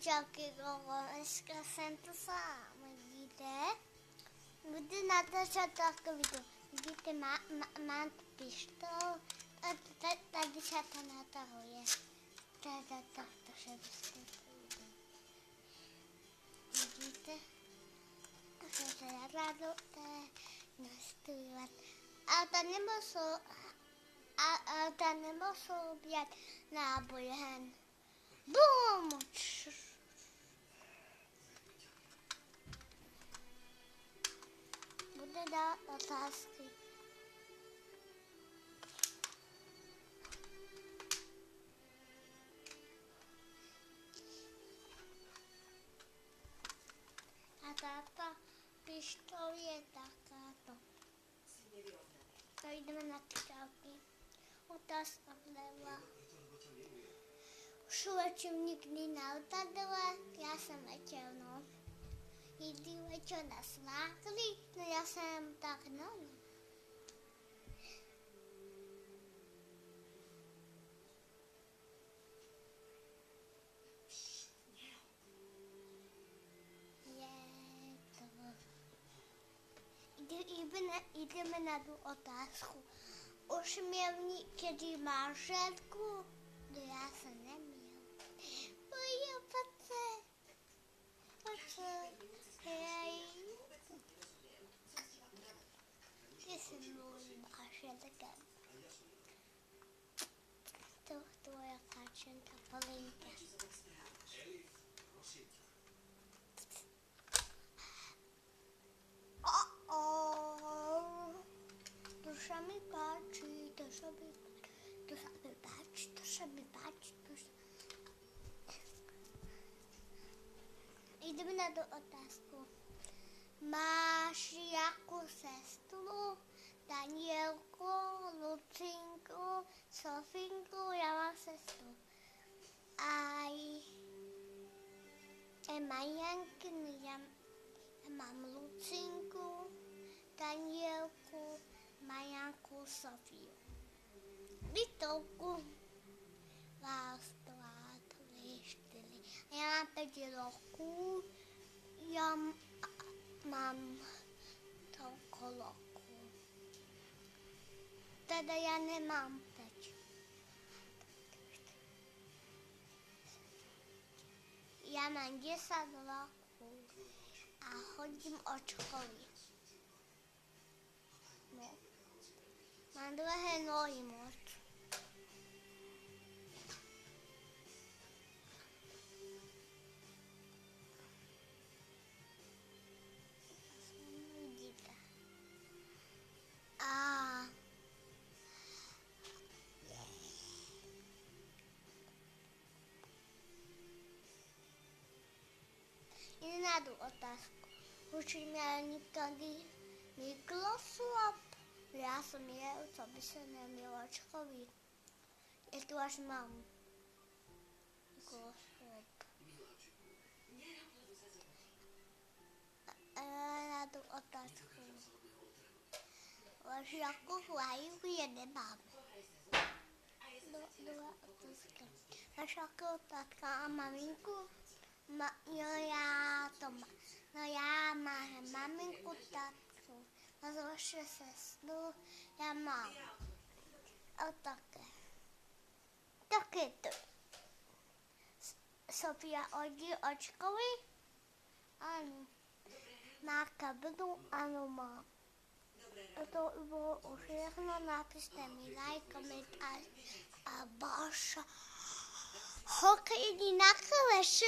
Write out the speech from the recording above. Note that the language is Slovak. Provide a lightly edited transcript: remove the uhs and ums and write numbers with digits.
Čauky, dneska jsem tu sám, vidíte? Budu natáčet takový to, vidíte, mám tu pištol, a tady se to natahuje. Takto se vystupuje. Vidíte? A se radujete, nastudovat. A ta nemusou být nábojem. Bum! Bude dát otázky. A táta pištol je takáto. To jdeme na čauky. Otázka vleva. Už lečím nikdy neletadle, já jsem letěl, no. Někdy letěl na svákli, no já jsem tak, no. Jdeme na tu otázku. Už měl někdy manželku? No já jsem neměl. Hej. Ty jsi můj manželka. To tvoje kačenka Polinka. To se mi páči, to se mi páči. Jdeme na tu otázku. Máš jakou sestru? Danielku, Lucinku, Sofinku, já mám sestru. A Majanky, já mám Lucinku, Danielku, Majanku, Sofiu. Vitolku, vás, dva, tři, čtyři. Já mám 5 roků, já mám toliko roků. Teda já nemám 5. Já mám 10 roků a chodím od školy. No. Mám dlouhé nohy moc. Jdeme na tu otázku. Už měl někdy mikroslop? Já jsem měl, co by se nemělo školit. Je tu až mám mikroslop. Na tu otázku. Už jako vlajku je nemám. Druhá otázka. Máš jako tatka a maminku? Já to mám. No já mám maminku, tatku, no vaše sestru, já mám. A také. Taky to. Sofia chodí od školy? Ano. Má kabelu? Ano, má. A to bylo už všechno, napište mi like, komentář a Baša. Hokejní na kleše.